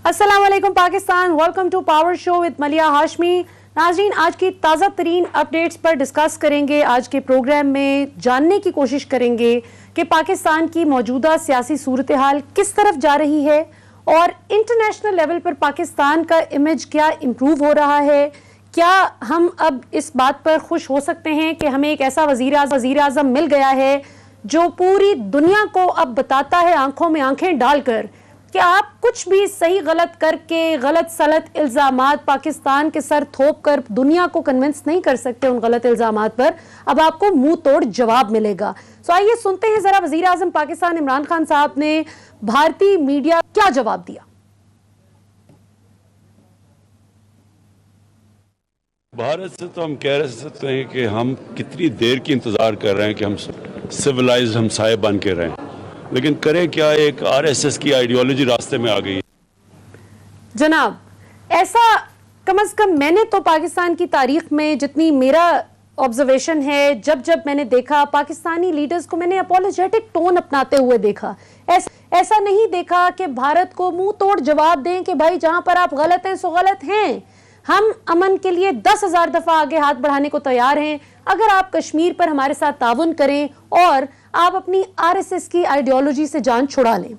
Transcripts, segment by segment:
अस्सलाम वालेकुम Pakistan, welcome to power show with Maliha Hashmi. नाज़रीन, आज की ताज़ा तरीन अपडेट्स पर डिस्कस करेंगे। आज के प्रोग्राम में जानने की कोशिश करेंगे कि पाकिस्तान की मौजूदा सियासी सूरत हाल किस तरफ जा रही है और इंटरनेशनल लेवल पर पाकिस्तान का इमेज क्या इम्प्रूव हो रहा है। क्या हम अब इस बात पर खुश हो सकते हैं कि हमें एक ऐसा वज़ीर आज़म मिल गया है जो पूरी दुनिया को अब बताता है आंखों में आंखें डालकर कि आप कुछ भी सही गलत करके गलत सलत इल्ज़ामात पाकिस्तान के सर थोप कर दुनिया को कन्विंस नहीं कर सकते उन गलत इल्ज़ामात पर। अब आपको मुंह तोड़ जवाब मिलेगा। सो आइए सुनते हैं जरा वज़ीर आज़म पाकिस्तान इमरान खान साहब ने भारतीय मीडिया क्या जवाब दिया। भारत से तो हम कह सकते हैं कि हम कितनी देर की इंतज़ार कर रहे हैं कि हम सिविलाइज्ड हमसाये बन के रहें, लेकिन करें क्या, एक आरएसएस की आइडियोलॉजी रास्ते में आ गई। जनाब, ऐसा कम से कम मैंने तो पाकिस्तान की तारीख में जितनी मेरा ऑब्जर्वेशन है, जब मैंने देखा पाकिस्तानी लीडर्स को मैंने अपोलोजेटिक टोन अपनाते हुए देखा। ऐसा नहीं देखा कि भारत को मुंह तोड़ जवाब दें कि भाई जहां पर आप गलत हैं सो गलत हैं, हम अमन के लिए 10,000 दफा आगे हाथ बढ़ाने को तैयार हैं अगर आप कश्मीर पर हमारे साथ ताउन करें और आप अपनी आरएसएस की आइडियोलॉजी से जान छुड़ा लें।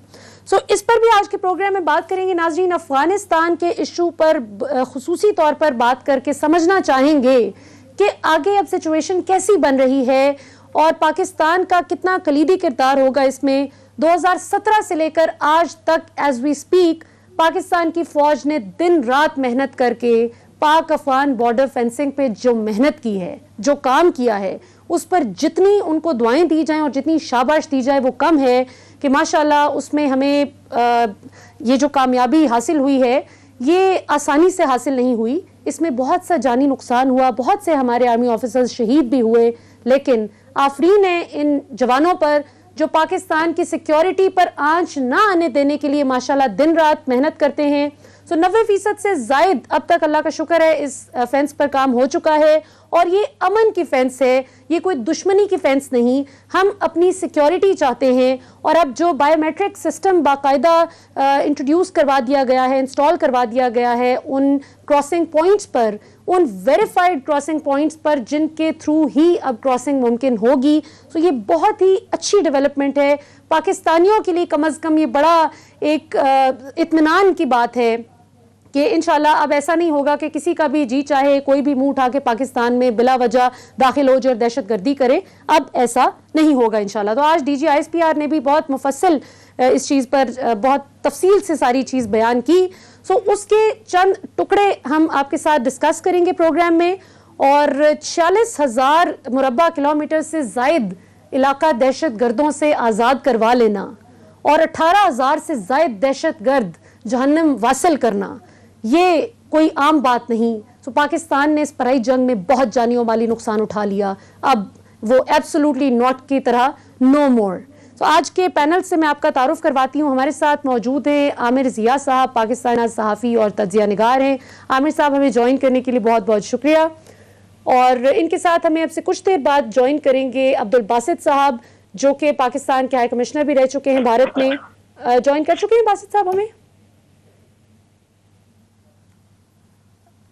सो इस पर भी आज के प्रोग्राम में बात करेंगे। नाज़रीन, अफगानिस्तान के इशू पर खुसूसी तौर पर बात करके समझना चाहेंगे कि आगे अब सिचुएशन कैसी बन रही है और पाकिस्तान का कितना कलीदी किरदार होगा इसमें। 2017 से लेकर आज तक एज वी स्पीक पाकिस्तान की फौज ने दिन रात मेहनत करके पाक अफगान बॉर्डर फेंसिंग पे जो मेहनत की है, जो काम किया है, उस पर जितनी उनको दुआएं दी जाएं और जितनी शाबाश दी जाए वो कम है कि माशाल्लाह उसमें हमें ये जो कामयाबी हासिल हुई है ये आसानी से हासिल नहीं हुई। इसमें बहुत सा जानी नुकसान हुआ, बहुत से हमारे आर्मी ऑफिसर्स शहीद भी हुए, लेकिन आफरीन है इन जवानों पर जो पाकिस्तान की सिक्योरिटी पर आंच ना आने देने के लिए माशाल्लाह दिन रात मेहनत करते हैं। सो 90% से जायद अब तक अल्लाह का शुक्र है इस फेंस पर काम हो चुका है और ये अमन की फेंस है, ये कोई दुश्मनी की फेंस नहीं। हम अपनी सिक्योरिटी चाहते हैं और अब जो बायोमेट्रिक सिस्टम बाकायदा इंट्रोड्यूस करवा दिया गया है, इंस्टॉल करवा दिया गया है उन क्रॉसिंग पॉइंट्स पर, उन वेरीफाइड क्रॉसिंग पॉइंट्स पर जिनके थ्रू ही अब क्रॉसिंग मुमकिन होगी। सो ये बहुत ही अच्छी डेवलपमेंट है पाकिस्तानियों के लिए। कम से कम ये बड़ा एक इत्मीनान की बात है कि इंशाल्लाह अब ऐसा नहीं होगा कि किसी का भी जी चाहे कोई भी मुंह उठा के पाकिस्तान में बिला वजह दाखिल हो जाए और दहशतगर्दी करे। अब ऐसा नहीं होगा इंशाल्लाह। तो आज डीजी आईएसपीआर ने भी बहुत मुफस्सल इस चीज़ पर बहुत तफसील से सारी चीज़ बयान की। सो उसके चंद टुकड़े हम आपके साथ डिस्कस करेंगे प्रोग्राम में। और 46,000 मुरब्बा किलोमीटर से जायद इलाका दहशत गर्दों से आज़ाद करवा लेना और 18,000 से जायद दहशत गर्द जहन्नम वासिल करना, ये कोई आम बात नहीं। सो पाकिस्तान ने इस पराई जंग में बहुत जानी और माली नुकसान उठा लिया, अब वो एब्सोल्युटली नॉट की तरह नो मोर। तो आज के पैनल से मैं आपका तारुफ करवाती हूँ। हमारे साथ मौजूद हैं आमिर ज़िया साहब, पाकिस्तान सहाफ़ी और तज्ज़िया निगार हैं। आमिर साहब, हमें ज्वाइन करने के लिए बहुत बहुत शुक्रिया। और इनके साथ हमें अब से कुछ देर बाद ज्वाइन करेंगे अब्दुल बासित साहब, जो कि पाकिस्तान के हाई कमिश्नर भी रह चुके हैं भारत में। ज्वाइन कर चुके हैं बासित साहब हमें?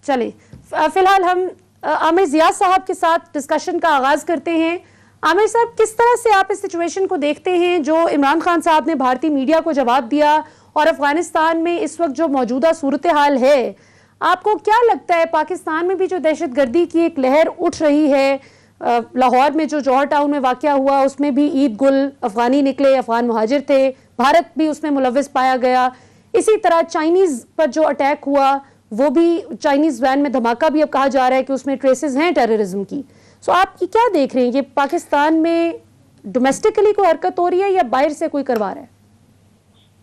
चलें, फिलहाल हम आमिर ज़िया साहब के साथ डिस्कशन का आगाज करते हैं। आमिर साहब, किस तरह से आप इस सिचुएशन को देखते हैं जो इमरान खान साहब ने भारतीय मीडिया को जवाब दिया और अफगानिस्तान में इस वक्त जो मौजूदा सूरत हाल है, आपको क्या लगता है पाकिस्तान में भी जो दहशतगर्दी की एक लहर उठ रही है, लाहौर में जो जौहर टाउन में वाक़या हुआ उसमें भी ईद गुल अफगानी निकले, अफगान मुहाजिर थे, भारत भी उसमें मुलव्वस पाया गया। इसी तरह चाइनीज़ पर जो अटैक हुआ वो भी चाइनीज़ वैन में धमाका भी अब कहा जा रहा है कि उसमें ट्रेसेस हैं टेररिज्म की। सो आप ये क्या देख रहे हैं, ये पाकिस्तान में डोमेस्टिकली कोई हरकत हो रही है या बाहर से कोई करवा रहा है?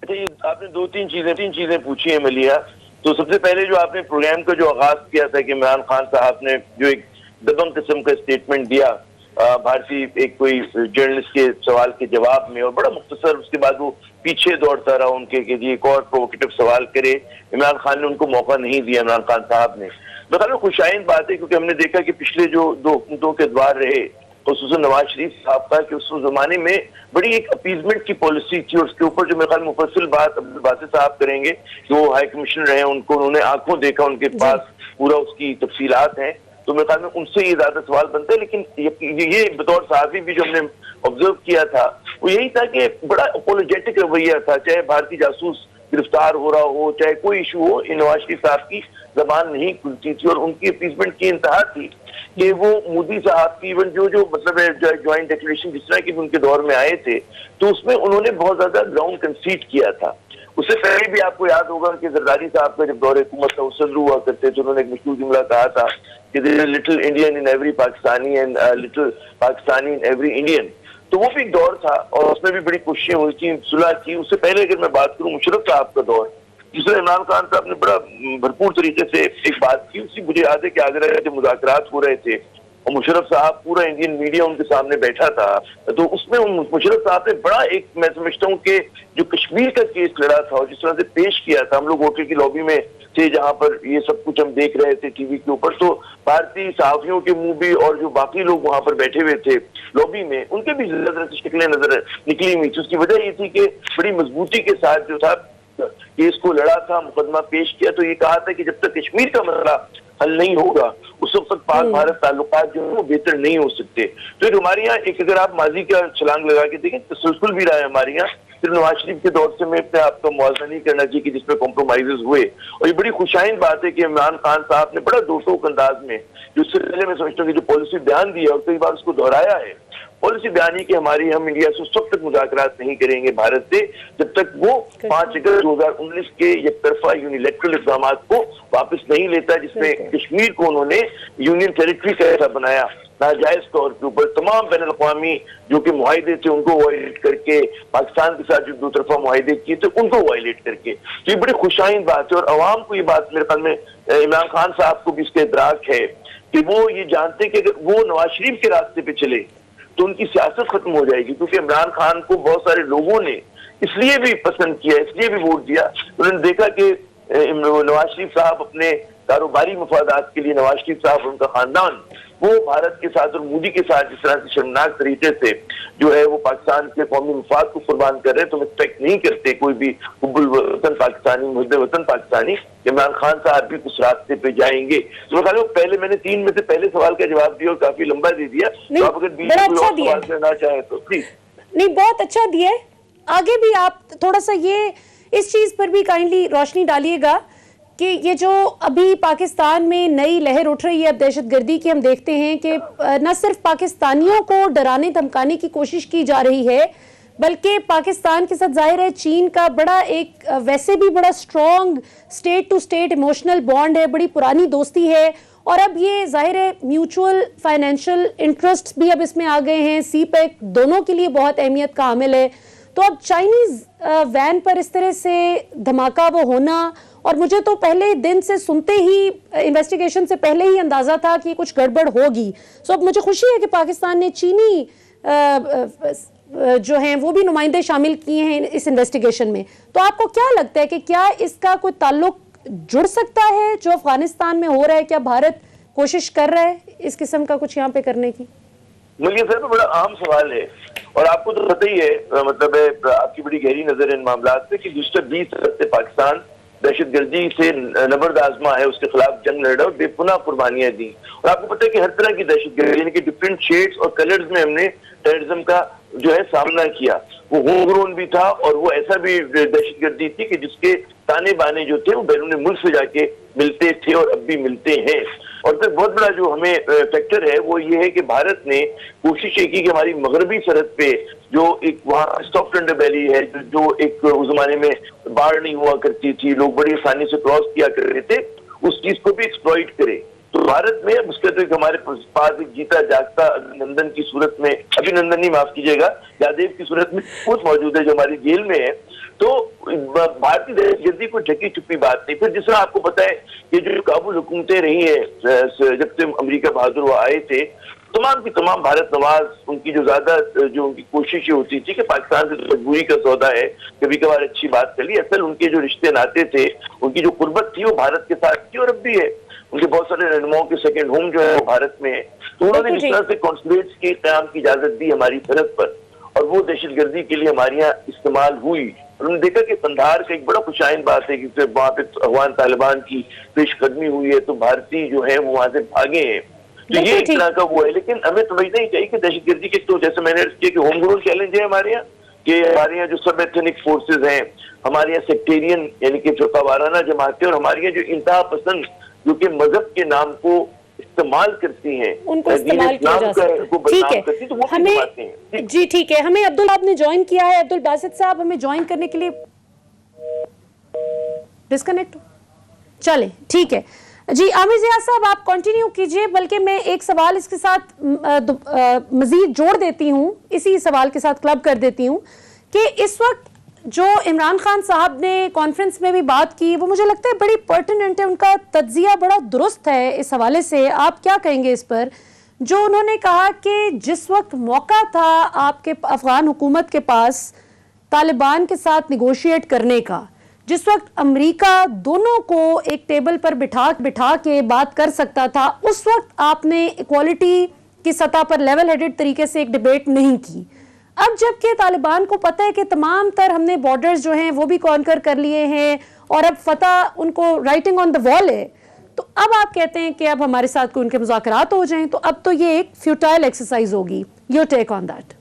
अच्छा, ये आपने तीन चीजें पूछी है मलिया। तो सबसे पहले जो आपने प्रोग्राम का जो आगाज किया था कि इमरान खान साहब ने जो एक दबंग किस्म का स्टेटमेंट दिया भारतीय एक कोई जर्नलिस्ट के सवाल के जवाब में, और बड़ा मुख्तसर उसके बाद वो पीछे दौड़ता रहा उनके कि जी एक और प्रोवोकेटिव सवाल करे। इमरान खान ने उनको मौका नहीं दिया, इमरान खान साहब ने। बता खुशाइन बात है क्योंकि हमने देखा कि पिछले जो 2 हुकूमतों के द्वार रहे खुसूसन नवाज शरीफ साहब का, कि उस जमाने में बड़ी एक अपीजमेंट की पॉलिसी थी, और उसके ऊपर जो मेरे ख्याल मुफस्सिल बात अब्दुल बासित साहब करेंगे कि वो हाई कमिश्नर रहे, उनको उन्होंने आंखों देखा, उनके पास पूरा उसकी तफसीलात हैं, तो मेरे ख्याल में उनसे ये ज्यादा सवाल बनता है। लेकिन ये बतौर सहाफी भी जो हमने ऑब्जर्व किया था वो यही था कि बड़ा अपोलोजेटिक रवैया था, चाहे भारतीय जासूस गिरफ्तार हो रहा हो, चाहे कोई इशू हो, नवाज शरीफ साहब की जबान नहीं खुलती थी, और उनकी अपीजमेंट की इंतहा थी कि वो मोदी साहब की इवन जो मतलब ज्वाइंट डिक्लेरेशन जिस तरह के भी उनके दौर में आए थे, तो उसमें उन्होंने बहुत ज्यादा ग्राउंड कंसीड किया था। उससे पहले भी आपको याद होगा कि जरदारी साहब का जब दौर हुकूमत था, सदर हुआ करते थे, उन्होंने एक मशहूर जुमला कहा था कि there is little Indian in every Pakistani and little Pakistani in every Indian. तो वो भी एक दौर था, और उसमें भी बड़ी कोशिशें हुई थी, सुलह की। उससे पहले अगर मैं बात करूं मुशर्रफ साहब का दौर, जिसमें इमरान खान साहब ने बड़ा भरपूर तरीके से एक बात की, उसकी मुझे याद है कि आगरा में जब मुज़ाकरात हो रहे थे और मुशर्रफ साहब, पूरा इंडियन मीडिया उनके सामने बैठा था, तो उसमें मुशर्रफ साहब ने बड़ा एक, मैं समझता हूँ कि जो कश्मीर का केस लड़ा था और जिस तरह से पेश किया था, हम लोग होटल की लॉबी में थे जहां पर ये सब कुछ हम देख रहे थे टीवी के ऊपर, तो भारतीय सहाफियों के मुंह भी और जो बाकी लोग वहां पर बैठे हुए थे लॉबी में, उनके भी नजर से शक्लें नजर निकली हुई थी। उसकी वजह ये थी कि बड़ी मजबूती के साथ जो था केस को लड़ा था, मुकदमा पेश किया, तो ये कहा था कि जब तक कश्मीर का मसला हल नहीं होगा उस वक्त तक पाक भारत ताल्लुकात जो है वो बेहतर नहीं हो सकते। तो एक हमारे यहाँ एक, अगर आप माजी का छलांग लगा के देखें, तसलसल भी रहा है हमारे यहाँ, सिर्फ नवाज शरीफ के दौर से मैं अपने आपका मुआवजा नहीं करना चाहिए कि जिसमें कॉम्प्रोमाइजेस हुए। और ये बड़ी खुशाइन बात है कि इमरान खान साहब ने बड़ा दोटोक अंदाज में, जो इससे पहले मैं समझता हूँ कि जो पॉलिसी बयान दिया और कई बार उसको दोहराया है, पॉलिसी बयान की हमारी, हम इंडिया से उस वक्त तक मुज़ाकरात नहीं करेंगे भारत से जब तक वो 5 अगस्त 2019 के एक तरफा यूनिलैटरल इक़दाम को वापस नहीं लेता, जिसमें कश्मीर को उन्होंने यूनियन टेरिटरी का ऐसा बनाया नाजायज तौर के ऊपर, तमाम बैन अल-अक़वामी जो कि मुआहिदे थे उनको वायलेट करके, पाकिस्तान के साथ जो दो तरफा मुआहिदे किए थे उनको वायलेट करके। तो ये बड़ी खुशाइन बात है, और अवाम को ये बात मेरे ख्याल में, इमरान खान साहब को भी इसका इदराक है कि वो ये जानते कि अगर वो नवाज शरीफ के रास्ते पे चले तो उनकी सियासत खत्म हो जाएगी, क्योंकि इमरान खान को बहुत सारे लोगों ने इसलिए भी पसंद किया, इसलिए भी वोट दिया, उन्होंने देखा कि नवाज शरीफ साहब अपने कारोबारी मफादात के लिए, नवाज शरीफ साहब उनका खानदान वो भारत के साथ और मोदी के साथ जिस तरह से शर्मनाक तरीके से जो है वो पाकिस्तान के कौमी मफाद को कुर्बान कर रहे हैं, तो हम एक्सपेक्ट नहीं करते कोई भी हुब्बुल वतन पाकिस्तानी, मुहब्बे वतन पाकिस्तानी, इमरान खान साहब भी उस रास्ते पे जाएंगे। तो मैं पहले मैंने 3 में से पहले सवाल का जवाब दिया और काफी लंबा दे दिया, तो आप अगर बीच में कोई और सवाल करना चाहे तो प्लीज। नहीं, बहुत अच्छा दिया है, आगे भी आप थोड़ा सा ये इस चीज पर भी काइंडली रोशनी डालिएगा कि ये जो अभी पाकिस्तान में नई लहर उठ रही है अब दहशतगर्दी की, हम देखते हैं कि न सिर्फ पाकिस्तानियों को डराने धमकाने की कोशिश की जा रही है, बल्कि पाकिस्तान के साथ जाहिर है चीन का बड़ा एक वैसे भी बड़ा strong state to state emotional bond है, बड़ी पुरानी दोस्ती है, और अब ये जाहिर है म्यूचुअल फाइनेंशियल इंटरेस्ट भी अब इसमें आ गए हैं, सीपैक दोनों के लिए बहुत अहमियत का हामिल है। तो अब चाइनीज वैन पर इस तरह से धमाका वो होना, और मुझे तो पहले दिन से सुनते ही, इन्वेस्टिगेशन से पहले ही अंदाजा था कि कुछ गड़बड़ होगी। सो अब मुझे खुशी है कि पाकिस्तान ने चीनी जो हैं वो भी नुमाइंदे शामिल किए हैं इस इन्वेस्टिगेशन में। तो आपको क्या लगता है कि क्या इसका कोई ताल्लुक जुड़ सकता है जो अफगानिस्तान में हो रहा है? क्या भारत कोशिश कर रहा है इस किस्म का कुछ यहाँ पे करने की? मलिया साहब, बड़ा अहम सवाल है, और आपको तो पता ही है, मतलब है आपकी बड़ी गहरी नजर है इन मामलात पे कि गुज़श्ता 20 साल से पाकिस्तान दहशतगर्दी से नबर्द आजमा है, उसके खिलाफ जंग लड़ा और बेपुना कुर्बानियां दी। और आपको पता है कि हर तरह की दहशतगर्दी यानी कि डिफरेंट शेड्स और कलर्स में हमने टेररिज्म का जो है सामना किया। वो होमग्रोन भी था और वो ऐसा भी दहशतगर्दी थी कि जिसके ताने बाने जो थे वो बैरून मुल्क से जाके मिलते थे और अब भी मिलते हैं। और फिर बहुत बड़ा जो हमें फैक्टर है वो ये है कि भारत ने कोशिश की कि हमारी मगरबी सरहद पे जो एक वहाँ स्टॉप अंडर वैली है, जो एक उस जमाने में बाढ़ नहीं हुआ करती थी, लोग बड़ी आसानी से क्रॉस किया करते थे, उस चीज को भी एक्सप्लॉइट करे। तो भारत में उसके तो एक हमारे पास एक जीता जागता अभिनंदन की सूरत में, अभिनंदन नहीं माफ कीजिएगा, यादेव की सूरत में खुद मौजूद है जो हमारी जेल में है। तो भारतीय दहशतगर्दी कोई ढकी छुपी बात नहीं। फिर जिस तरह आपको पता है कि जो काबुल हुकूमतें रही है जब से अमेरिका बहादुर हुआ आए थे, तमाम की तमाम भारत नवाज उनकी जो ज्यादा जो उनकी कोशिशें होती थी कि पाकिस्तान से तो मजबूरी का सौदा है, कभी कभार अच्छी बात कर ली, असल उनके जो रिश्ते नाते थे, उनकी जो कुर्बत थी वो भारत के साथ थी और अब भी है। उनके बहुत सारे रहनुमाओं के सेकंड होम जो है वो भारत में है। तो उन्होंने जिस तरह से कॉन्सुलेट्स के क़याम की इजाजत दी हमारी सरहद पर, और वो दहशतगर्दी के लिए हमारे यहाँ इस्तेमाल हुई। उन्होंने देखा कि कंधार का एक बड़ा खुशाइन बात है कि वहाँ पे अफगान तालिबान की पेशकदमी हुई है, तो भारतीय जो है वो वहां से भागे हैं। तो ये एक तरह का वो है, लेकिन हमें समझना ही चाहिए कि दहशतगर्दी के तो जैसे मैंने अर्ज किया कि होम ग्रोन चैलेंज है हमारे यहाँ, कि हमारे यहाँ जो सब एथनिक फोर्सेज हैं, हमारे यहाँ सेक्टेरियन यानी कि फिरकावाराना जमातें, और हमारे यहाँ जो इंतहा पसंद जो कि मजहब के नाम को इस्तेमाल करती हैं, उनको इस्तेमाल किया जा सकता है। ठीक है, तो वो हमें जी ठीक है, हमें अब्दुल साहब ने ज्वाइन किया है। अब्दुल बासित साहब हमें ज्वाइन करने के लिए डिस्कनेक्ट चले, ठीक है जी। आमिर जिया साहब आप कंटिन्यू कीजिए, बल्कि मैं एक सवाल इसके साथ मजीद जोड़ देती हूँ, इसी सवाल के साथ क्लब कर देती हूँ कि इस वक्त जो इमरान खान साहब ने कॉन्फ्रेंस में भी बात की वो मुझे लगता है बड़ी पर्टिनेंट है, उनका तज्जिया बड़ा दुरुस्त है इस हवाले से। आप क्या कहेंगे इस पर, जो उन्होंने कहा कि जिस वक्त मौका था आपके अफगान हुकूमत के पास तालिबान के साथ निगोशिएट करने का, जिस वक्त अमेरिका दोनों को एक टेबल पर बिठा के बात कर सकता था, उस वक्त आपने इक्वालिटी की सतह पर लेवल हेडेड तरीके से एक डिबेट नहीं की। अब जबकि तालिबान को पता है कि तमाम तर हमने बॉर्डर्स जो हैं वो भी कॉन्कर कर लिए हैं और अब फतह उनको राइटिंग ऑन द वॉल है, तो अब आप कहते हैं कि अब हमारे साथ कोई उनके मुज़ाकरात हो जाएं, तो अब तो ये एक फ्यूटाइल एक्सरसाइज होगी। Your take on that?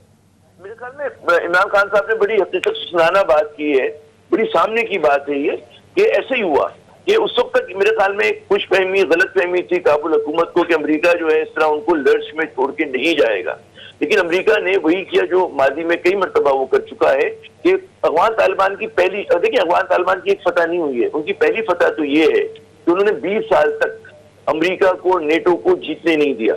मेरे ख्याल में इमरान खान साहब ने बड़ी हकीकत सुनाना बात की है, बड़ी सामने की बात है ये, कि ऐसे ही हुआ कि उस वक्त तक मेरे ख्याल में कुछ फहमी, गलत फहमी थी काबुल हुकूमत को कि अमेरिका जो है इस तरह उनको लर्च में छोड़ के नहीं जाएगा। लेकिन अमेरिका ने वही किया जो माजी में कई मरतबा वो कर चुका है कि अफगान तालिबान की पहली, देखिए अफगान तालिबान की एक फतह नहीं हुई है, उनकी पहली फतह तो ये है कि उन्होंने 20 साल तक अमेरिका को, नेटो को जीतने नहीं दिया,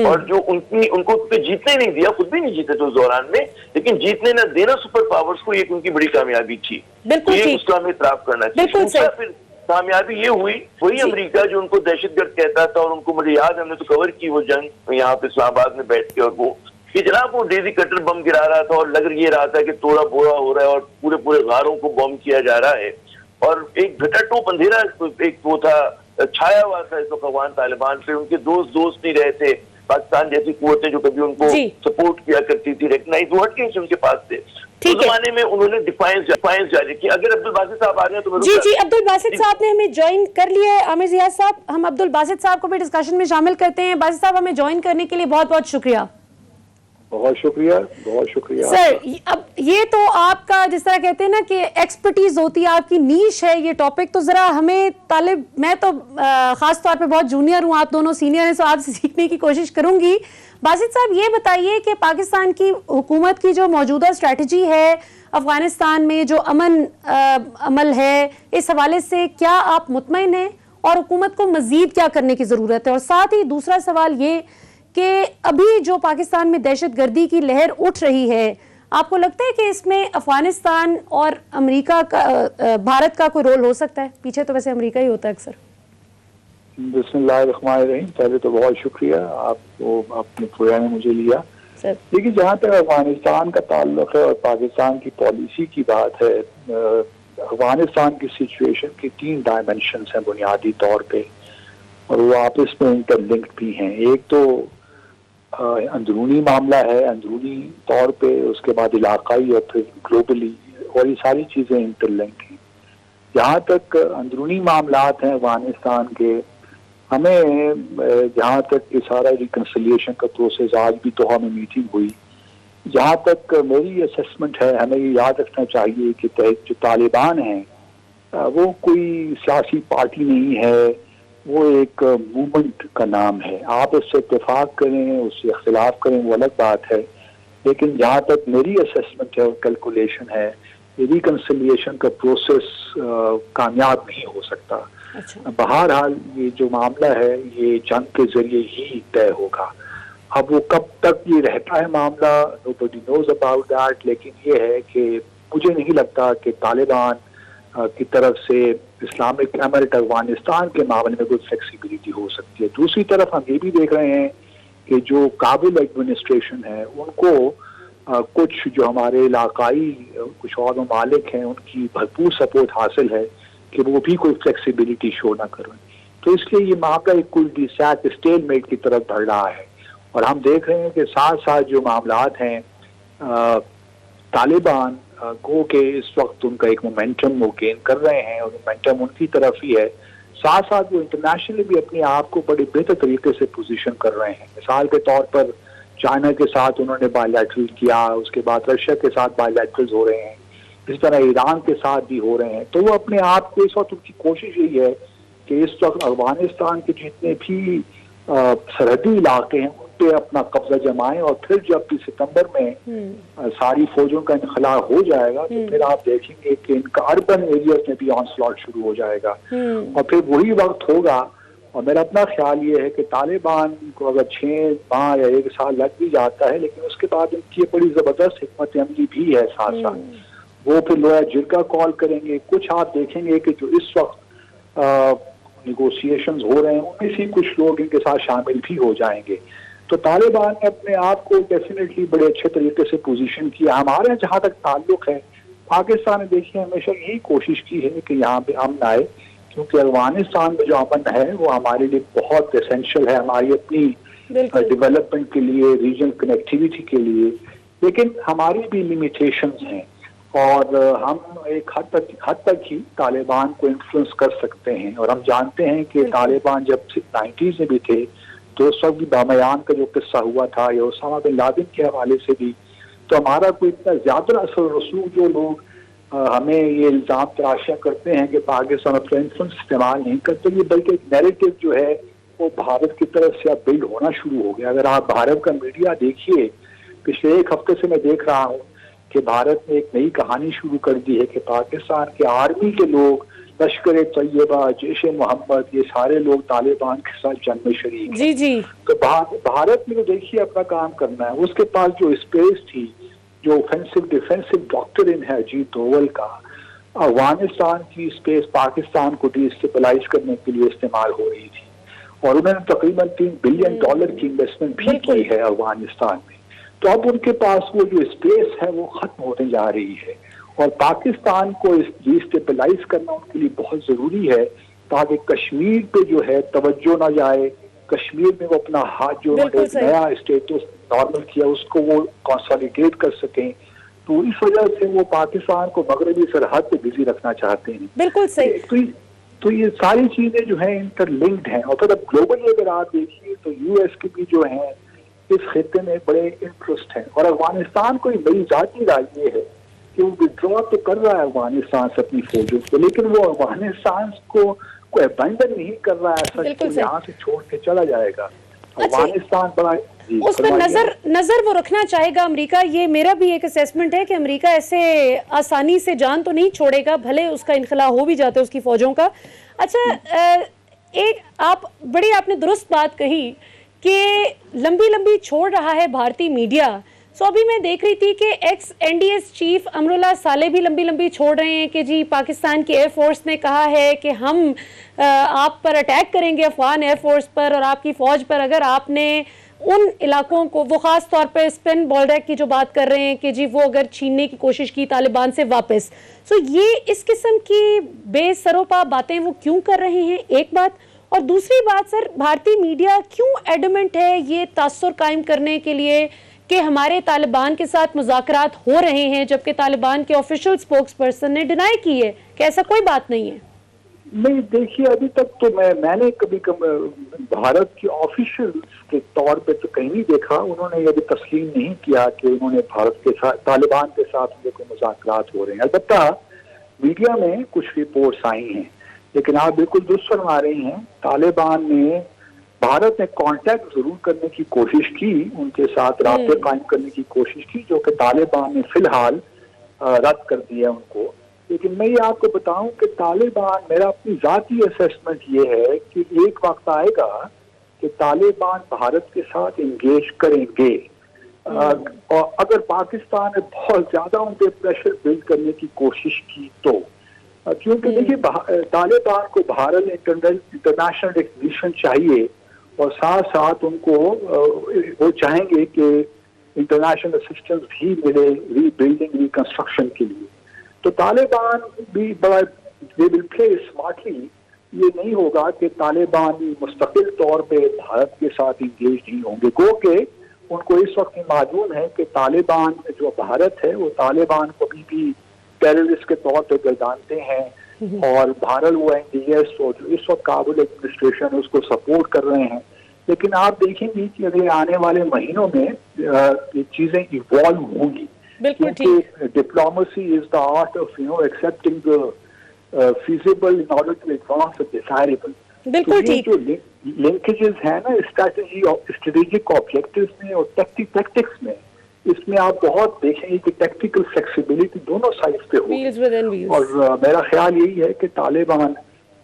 और जो उनको जीतने नहीं दिया, खुद भी नहीं जीते थे उस दौरान में, लेकिन जीतने न देना सुपर पावर्स को एक उनकी बड़ी कामयाबी थी। तो ये उसका हमें इतराफ करना चाहिए। फिर कामयाबी ये हुई, वही अमेरिका जो उनको दहशतगर्द कहता था, और उनको मुझे याद है हमने तो कवर की वो जंग यहाँ पे इस्लामाबाद में बैठ के, और वो कि जनाब वो डेजी कटर बम गिरा रहा था और लग ये रहा था कि तोड़ा बोरा हो रहा है और पूरे पूरे गारों को बम किया जा रहा है, और एक घटाटोप अंधेरा एक वो था छाया हुआ था इस अफगान तालिबान पे। उनके दोस्त नहीं रहे थे, पाकिस्तान जैसी कुव्वतें जो कभी उनको सपोर्ट किया करती थी, रिकग्नाइज वो हट गई उनके पास से। उस जमाने में उन्होंने डिफाइंस जारी की। अगर अब्दुल बासित साहब आ रहे हैं तो जी अब्दुल बासित साहब ने हमें ज्वाइन कर लिया है। आमिर जिया साहब, हम अब्दुल बासित साहब को भी डिस्कशन में शामिल करते हैं। बासित साहब हमें ज्वाइन करने के लिए बहुत बहुत शुक्रिया। बहुत शुक्रिया सर। अब ये तो आपका जिस तरह कहते हैं ना कि एक्सपर्टीज होती है, आपकी नीश है ये टॉपिक, तो जरा हमें तालिब, मैं तो खास तौर पे बहुत जूनियर हूँ, आप दोनों सीनियर हैं, तो आपसे सीखने की कोशिश करूंगी। बासित साहब ये बताइए कि पाकिस्तान की हुकूमत की जो मौजूदा स्ट्रैटेजी है अफगानिस्तान में, जो अमल है, इस हवाले से क्या आप मुतमईन हैं और हुकूमत को मजीद क्या करने की जरूरत है? और साथ ही दूसरा सवाल ये कि अभी जो पाकिस्तान में दहशतगर्दी की लहर उठ रही है, आपको लगता है कि इसमें अफगानिस्तान और अमेरिका का, भारत का कोई रोल हो सकता है? पीछे तो वैसे अमेरिका ही होता है अक्सर। बिस्मिल्लाहिर्रहमानिर्रहीम। पहले तो बहुत शुक्रिया आपको, आपने प्रोग्राम में मुझे लिया। देखिए, जहाँ तक अफगानिस्तान का ताल्लुक है और पाकिस्तान की पॉलिसी की बात है, अफगानिस्तान की सिचुएशन की 3 डायमेंशंस हैं बुनियादी तौर पे, और वो आपस में इंटरलिंक्ड भी हैं। एक तो अंदरूनी मामला है, अंदरूनी तौर पे, उसके बाद इलाकाई और फिर ग्लोबली, और ये सारी चीज़ें इंटरलिंक्ड हैं। जहाँ तक अंदरूनी मामलात हैं अफगानिस्तान के, हमें जहाँ तक ये सारा रिकन्सिलिएशन का प्रोसेस, आज भी तो हमें मीटिंग हुई, जहाँ तक मेरी असेसमेंट है, हमें ये याद रखना चाहिए कि जो तालिबान हैं वो कोई सियासी पार्टी नहीं है, वो एक मूवमेंट का नाम है। आप उससे इत्तेफाक करें, उससे इख्तिलाफ करें, वो अलग बात है, लेकिन जहाँ तक मेरी असेसमेंट है और कैलकुलेशन है, रिकन्सिलिएशन का प्रोसेस कामयाब नहीं हो सकता। बहरहाल ये जो मामला है ये जंग के जरिए ही तय होगा। अब वो कब तक ये रहता है मामला, नोबडी नोज अबाउट दैट, लेकिन ये है कि मुझे नहीं लगता कि तालिबान की तरफ से इस्लामिक एमिरेट अफगानिस्तान के मामले में कोई फ्लेक्सिबिलिटी हो सकती है। दूसरी तरफ हम ये भी देख रहे हैं कि जो काबुल एडमिनिस्ट्रेशन है उनको कुछ जो हमारे इलाकाई कुछ और ममालिक हैं उनकी भरपूर सपोर्ट हासिल है कि वो भी कोई फ्लेक्सिबिलिटी शो ना करें। तो इसलिए ये मामला एक कुल डिसैट स्टेलमेट की तरफ बढ़ रहा है और हम देख रहे हैं कि साथ साथ जो मामलात हैं तालिबान गो के इस वक्त उनका एक मोमेंटम वो गेन कर रहे हैं और मोमेंटम उनकी तरफ ही है। साथ साथ वो इंटरनेशनली भी अपने आप को बड़े बेहतर तरीके से पोजीशन कर रहे हैं। मिसाल के तौर पर चाइना के साथ उन्होंने बायलैटरल किया, उसके बाद रशिया के साथ बायलैटरल्स हो रहे हैं, इस तरह ईरान के साथ भी हो रहे हैं। तो वो अपने आप को इस वक्त उनकी कोशिश यही है कि इस वक्त अफगानिस्तान के जितने भी सरहदी इलाके हैं उन पे अपना कब्जा जमाएं और फिर जब भी सितंबर में सारी फौजों का इनखला हो जाएगा तो फिर आप देखेंगे कि इनका अर्बन एरियाज में भी ऑनस्लॉट शुरू हो जाएगा और फिर वही वक्त होगा। और मेरा अपना ख्याल ये है कि तालिबान को अगर 6 माह या 1 साल लग भी जाता है लेकिन उसके बाद इनकी बड़ी जबरदस्त हिकमत अमली भी है साथ साथ। वो फिर लोया जिरका कॉल करेंगे। कुछ आप देखेंगे कि जो इस वक्त निगोशिएशंस हो रहे हैं उनमें से कुछ लोग इनके साथ शामिल भी हो जाएंगे। तो तालिबान ने अपने आप को डेफिनेटली बड़े अच्छे तरीके से पोजीशन किया। हमारे जहाँ तक ताल्लुक है पाकिस्तान ने देखिए हमेशा यही कोशिश की है कि यहाँ पे अमन आए, क्योंकि अफगानिस्तान में जो अमन है वो हमारे लिए बहुत एसेंशियल है, हमारी अपनी डेवलपमेंट के लिए, रीजनल कनेक्टिविटी के लिए। लेकिन हमारी भी लिमिटेशंस हैं और हम एक हद तक ही तालिबान को इन्फ्लुएंस कर सकते हैं। और हम जानते हैं कि तालिबान जब 90s में भी थे तो उस वक्त भी बामयान का जो किस्सा हुआ था या उसामा बिन लादेन के हवाले से भी, तो हमारा कोई इतना ज्यादा असर रसूख जो लोग हमें ये इल्जाम तराशियां करते हैं कि पाकिस्तान अपना इन्फ्लुएंस इस्तेमाल नहीं करते, ये बल्कि एक नैरेटिव जो है वो भारत की तरफ से अब बिल्ड होना शुरू हो गया। अगर आप भारत का मीडिया देखिए, पिछले 1 हफ्ते से मैं देख रहा हूँ कि भारत ने एक नई कहानी शुरू कर दी है कि पाकिस्तान के आर्मी के लोग, लश्कर तैयबा, जैश मोहम्मद, ये सारे लोग तालिबान के साथ जंग में शरीक हैं। जी। तो भारत में तो देखिए अपना काम करना है। उसके पास जो स्पेस थी, जो ऑफेंसिव डिफेंसिव डॉक्ट्रिन है अजीत डोवल का, अफगानिस्तान की स्पेस पाकिस्तान को डिस्टेबलाइज करने के लिए इस्तेमाल हो रही थी और उन्होंने तकरीबन $3 बिलियन की इन्वेस्टमेंट भी की है अफगानिस्तान में। तो अब उनके पास वो जो स्पेस है वो खत्म होने जा रही है और पाकिस्तान को डिस्टेबलाइज करना उनके लिए बहुत जरूरी है ताकि कश्मीर पे जो है तवज्जो ना जाए, कश्मीर में वो अपना हाथ जो नया स्टेटस नॉर्मल किया उसको वो कंसोलिडेट कर सकें। तो इस वजह से वो पाकिस्तान को मगरबी सरहद पे बिजी रखना चाहते हैं। बिल्कुल सही। तो ये सारी चीजें जो है इंटरलिंक्ड हैं। और फिर अब ग्लोबली अगर आप देखिए तो यूएस के भी जो है इस खिते में बड़े इंटरेस्ट हैं और अफगानिस्तान को बड़ी जाती राय ये है कि वो विड्रॉ तो कर रहा है अफगानिस्तान से अपनी फौजों को, लेकिन वो अफगानिस्तान को अबैंडन नहीं कर रहा है सच को यहाँ से छोड़ के चला जाएगा। अफगानिस्तान बड़ा उस पर नजर वो रखना चाहेगा अमेरिका। ये मेरा भी एक असेसमेंट है कि अमेरिका ऐसे आसानी से जान तो नहीं छोड़ेगा, भले उसका इनखला हो भी जाता है उसकी फौजों का। अच्छा, एक आपने दुरुस्त बात कही कि लंबी छोड़ रहा है भारतीय मीडिया। सो अभी मैं देख रही थी कि एक्स NDS चीफ अमरुल्लाह साले भी लंबी छोड़ रहे हैं कि जी पाकिस्तान की एयरफोर्स ने कहा है कि हम आप पर अटैक करेंगे, अफगान एयरफोर्स पर और आपकी फौज पर, अगर आपने उन इलाकों को, वो खास तौर पर स्पिन बोल्डर की जो बात कर रहे हैं कि जी वो अगर छीनने की कोशिश की तालिबान से वापस। सो ये इस किस्म की बेसरोपा बातें वो क्यों कर रहे हैं, एक बात। और दूसरी बात सर, भारतीय मीडिया क्यों एडमेंट है ये तासुर कायम करने के लिए कि हमारे तालिबान के साथ मुज़ाकरात हो रहे हैं, जबकि तालिबान के ऑफिशियल स्पोक्स पर्सन ने डिनाई की है कि ऐसा कोई बात नहीं है। नहीं, देखिए अभी तक तो मैंने कभी भारत की ऑफिशियल के तौर पे तो कहीं नहीं देखा। उन्होंने ये भी तस्लीम नहीं किया कि उन्होंने भारत के साथ, तालिबान के साथ कोई मुज़ाकरात हो रहे हैं। अलबत्ता मीडिया में कुछ रिपोर्ट्स आई हैं, लेकिन आप बिल्कुल दुरुस्त फरमा रही हैं। तालिबान ने, भारत ने कांटेक्ट जरूर करने की कोशिश की, उनके साथ राब्ते कायम करने की कोशिश की, जो कि तालिबान ने फिलहाल रद्द कर दिया उनको। लेकिन मैं ये आपको बताऊं कि तालिबान, मेरा अपनी जाती असेसमेंट ये है कि एक वक्त आएगा कि तालिबान भारत के साथ एंगेज करेंगे और अगर पाकिस्तान ने बहुत ज्यादा उन पर प्रेशर बिल्ड करने की कोशिश की तो, क्योंकि देखिए तालिबान को भारत इंटरनेशनल रिकग्निशन चाहिए और साथ साथ उनको वो चाहेंगे कि इंटरनेशनल असिस्टेंस भी मिले रीबिल्डिंग रिकंस्ट्रक्शन के लिए। तो तालिबान भी बड़ा दे विल प्ले स्मार्टली। ये नहीं होगा कि तालिबान मुस्तकिल तौर पे भारत के साथ इंगेज नहीं होंगे, गो के उनको इस वक्त मालूम है कि तालिबान जो भारत है वो तालिबान को भी टेररिस्ट के तौर पे गर्दानते हैं और भारत वो NDS और जो इस वक्त काबुल एडमिनिस्ट्रेशन उसको सपोर्ट कर रहे हैं। लेकिन आप देखेंगे कि अगले आने वाले महीनों में ये चीजें इवॉल्व होंगी, क्योंकि diplomacy is the art of accepting the feasible in order to advance the desirable। बिल्कुल ठीक। जो लिंकेजेस है ना स्ट्रैटेजी और स्ट्रेटेजिक ऑब्जेक्टिव्स में और टैक्टिक्स में, इसमें आप बहुत देखेंगे कि टैक्टिकल फ्लेक्सिबिलिटी दोनों साइड पे होगी। और मेरा ख्याल यही है कि तालिबान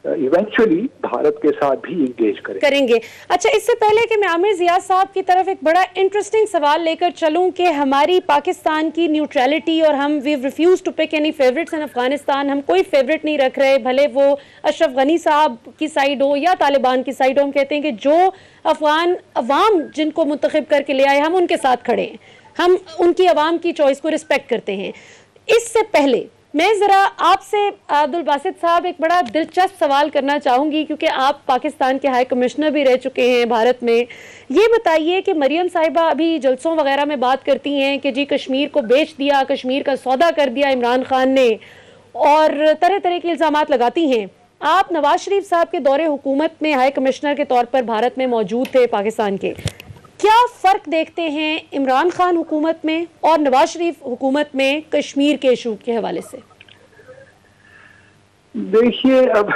इवेंचुअली भारत के साथ भी इंगेज करेंगे। अच्छा, इससे पहले कि मैं आमिर जिया साहब की तरफ एक बड़ा इंटरेस्टिंग सवाल लेकर चलूं कि हमारी पाकिस्तान की न्यूट्रलिटी और हम we refuse to pick any favourites in Afghanistan, हम कोई फेवरेट नहीं रख रहे, भले वो अशरफ गनी साहब की साइड हो या तालिबान की साइड हो। हम कहते हैं कि जो अफगान अवाम जिनको मुंतखब करके ले आए हम उनके साथ खड़े हैं, हम उनकी अवाम की चॉइस को रिस्पेक्ट करते हैं। इससे पहले मैं ज़रा आपसे अब्दुल बासित साहब एक बड़ा दिलचस्प सवाल करना चाहूँगी, क्योंकि आप पाकिस्तान के हाई कमिश्नर भी रह चुके हैं भारत में। ये बताइए कि मरियम साहिबा अभी जलसों वगैरह में बात करती हैं कि जी कश्मीर को बेच दिया, कश्मीर का सौदा कर दिया इमरान खान ने, और तरह तरह के इल्ज़ामात लगाती हैं। आप नवाज शरीफ साहब के दौरे हुकूमत में हाई कमिश्नर के तौर पर भारत में मौजूद थे पाकिस्तान के, क्या फ़र्क देखते हैं इमरान खान हुकूमत में और नवाज शरीफ हुकूमत में कश्मीर के इशू के हवाले से? देखिए, अब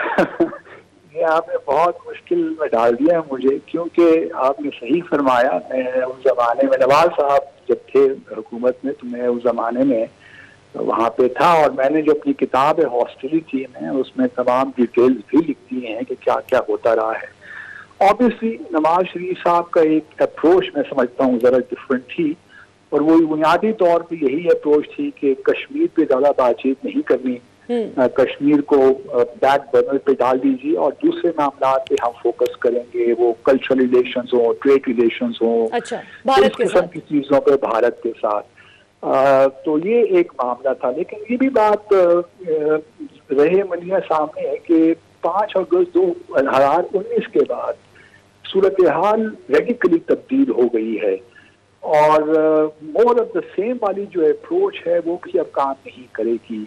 ये आपने बहुत मुश्किल में डाल दिया है मुझे, क्योंकि आपने सही फरमाया। मैं उस जमाने में नवाज साहब जब थे हुकूमत में तो मैं उस जमाने में वहाँ पे था, और मैंने जो अपनी किताब है हॉस्टिलिटी में उसमें तमाम डिटेल्स भी लिख दी हैं कि क्या क्या होता रहा है। ऑब्वियसली नवाज शरीफ साहब का एक अप्रोच मैं समझता हूँ ज़रा डिफरेंट थी, और वो बुनियादी तौर पे यही अप्रोच थी कि कश्मीर पे ज़्यादा बातचीत नहीं करनी, कश्मीर को बैक बर्नर पे डाल दीजिए और दूसरे मामला पे हम फोकस करेंगे, वो कल्चरल रिलेशंस हो, ट्रेड रिलेशंस हो, अच्छा, भारत के साथ की चीज़ों पे भारत के साथ। तो ये एक मामला था। लेकिन ये भी बात रहे मलिया सामने है कि 5 अगस्त 2019 के बाद सूरत हाल रेडिकली तब्दील हो गई है, और मोर ऑफ द सेम वाली जो अप्रोच है वो भी अब काम नहीं करेगी।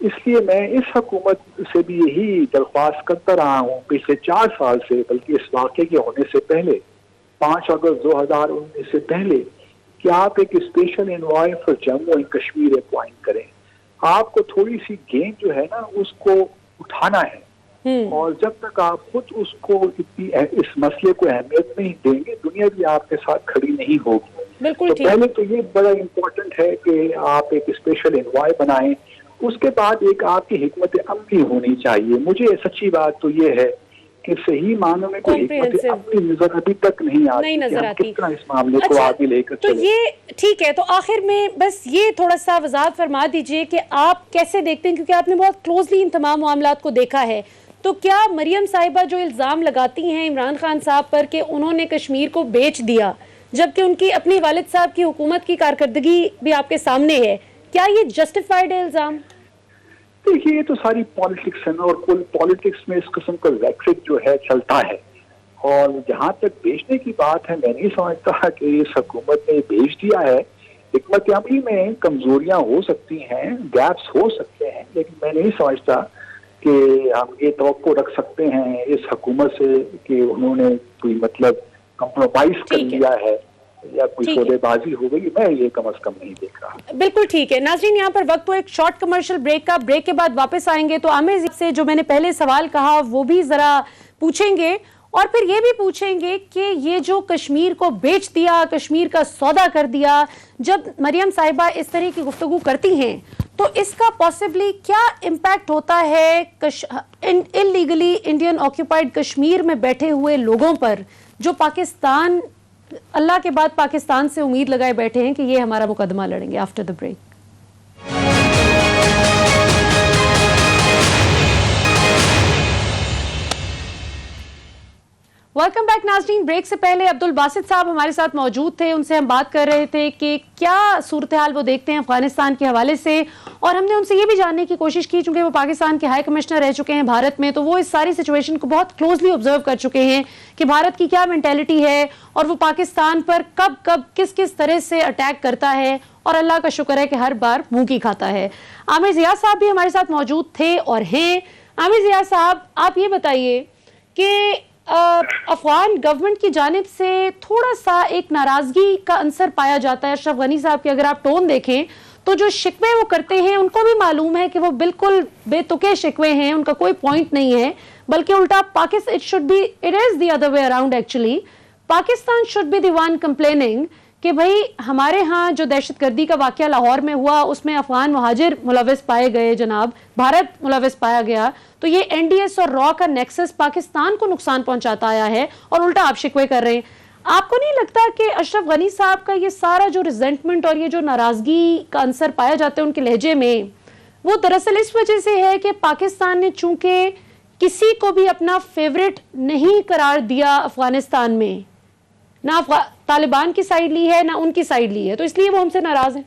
इसलिए मैं इस हुकूमत से भी यही दरख्वास्त करता रहा हूँ पिछले 4 साल से, बल्कि इस वाक़े के होने से पहले 5 अगस्त 2019 से पहले, कि आप एक special envoy for Jammu and Kashmir appoint करें। आपको थोड़ी सी गेंद जो है ना उसको उठाना है, और जब तक आप खुद उसको इतनी इस मसले को अहमियत नहीं देंगे, दुनिया भी आपके साथ खड़ी नहीं होगी। तो पहले तो ये बड़ा इम्पोर्टेंट है कि आप एक स्पेशल एनवॉय बनाएं, उसके बाद एक आपकी हिकमत अमली होनी चाहिए। मुझे सच्ची बात तो ये है कि सही मानों में कोई हिकमत अमली नजर अभी तक नहीं आती, कितना इस मामले को आगे लेकर तो ये ठीक है। तो आखिर में बस ये थोड़ा सा वजाहत फरमा दीजिए कि आप कैसे देखते हैं, क्योंकि आपने बहुत क्लोजली इन तमाम मामलात को देखा है, तो क्या मरियम साहिबा जो इल्ज़ाम लगाती हैं इमरान खान साहब पर कि उन्होंने कश्मीर को बेच दिया, जबकि उनकी अपनी वालिद साहब की हुकूमत की कारकर्दगी भी आपके सामने है, क्या ये जस्टिफाइड है इल्ज़ाम? देखिए, ये तो सारी पॉलिटिक्स है ना, और पॉलिटिक्स में इस किस्म का रेट्रिक जो है चलता है। और जहाँ तक बेचने की बात है, मैं नहीं समझता कि इस हुकूमत ने बेच दिया है। हिकमत अमली में कमजोरियां हो सकती हैं, गैप्स हो सकते हैं, लेकिन मैं नहीं समझता कि हम ये तवक्को रख सकते हैं इस हुकूमत से कि उन्होंने कोई मतलब कंप्रोमाइज कर लिया है या कोई सौदेबाजी हो गई। मैं ये कम से कम नहीं देख रहा। बिल्कुल ठीक है। नाज़रीन, यहाँ पर वक्त हो एक शॉर्ट कमर्शियल ब्रेक का। ब्रेक के बाद वापस आएंगे तो आमिर से जो मैंने पहले सवाल कहा वो भी जरा पूछेंगे, और फिर ये भी पूछेंगे कि ये जो कश्मीर को बेच दिया, कश्मीर का सौदा कर दिया, जब मरियम साहिबा इस तरह की गुफ्तगू करती हैं तो इसका पॉसिबली क्या इम्पैक्ट होता है इलीगली इंडियन ऑक्यूपाइड कश्मीर में बैठे हुए लोगों पर, जो पाकिस्तान अल्लाह के बाद पाकिस्तान से उम्मीद लगाए बैठे हैं कि ये हमारा मुकदमा लड़ेंगे। After the break. Welcome back नाज़रीन, ब्रेक से पहले अब्दुल बासित साहब हमारे साथ मौजूद थे, उनसे हम बात कर रहे थे कि क्या सूरत हाल वो देखते हैं अफगानिस्तान के हवाले से, और हमने उनसे ये भी जानने की कोशिश की, चूंकि वो पाकिस्तान के हाई कमिश्नर रह चुके हैं भारत में, तो वो इस सारी सिचुएशन को बहुत क्लोजली ऑब्जर्व कर चुके हैं कि भारत की क्या मेंटेलिटी है और वो पाकिस्तान पर कब कब किस किस तरह से अटैक करता है, और अल्लाह का शुक्र है कि हर बार मुंह की खाता है। आमिर ज़िया साहब भी हमारे साथ मौजूद थे और हैं। आमिर ज़िया साहब, आप ये बताइए कि अफगान गवर्नमेंट की जानिब से थोड़ा सा एक नाराजगी का अंसर पाया जाता है। अशरफ गनी साहब के अगर आप टोन देखें तो जो शिकवे वो करते हैं उनको भी मालूम है कि वो बिल्कुल बेतुके शिकवे हैं, उनका कोई पॉइंट नहीं है, बल्कि उल्टा Pakistan it is the other way around actually. Pakistan should be the one complaining कि भाई हमारे यहाँ जो दहशतगर्दी का वाकया लाहौर में हुआ उसमें अफगान मुहाजिर मुलविस पाए गए, जनाब भारत मुलविस पाया गया, तो ये एनडीएस और रॉ का नेक्सस पाकिस्तान को नुकसान पहुंचाता आया है और उल्टा आप शिकवे कर रहे हैं। आपको नहीं लगता कि अशरफ गनी साहब का ये सारा जो रिजेंटमेंट और ये जो नाराजगी का अंसर पाया जाता है उनके लहजे में, वो दरअसल इस वजह से है कि पाकिस्तान ने चूंकि किसी को भी अपना फेवरेट नहीं करार दिया अफगानिस्तान में, ना तालिबान की साइड ली है ना उनकी साइड ली है, तो इसलिए वो हमसे नाराज हैं?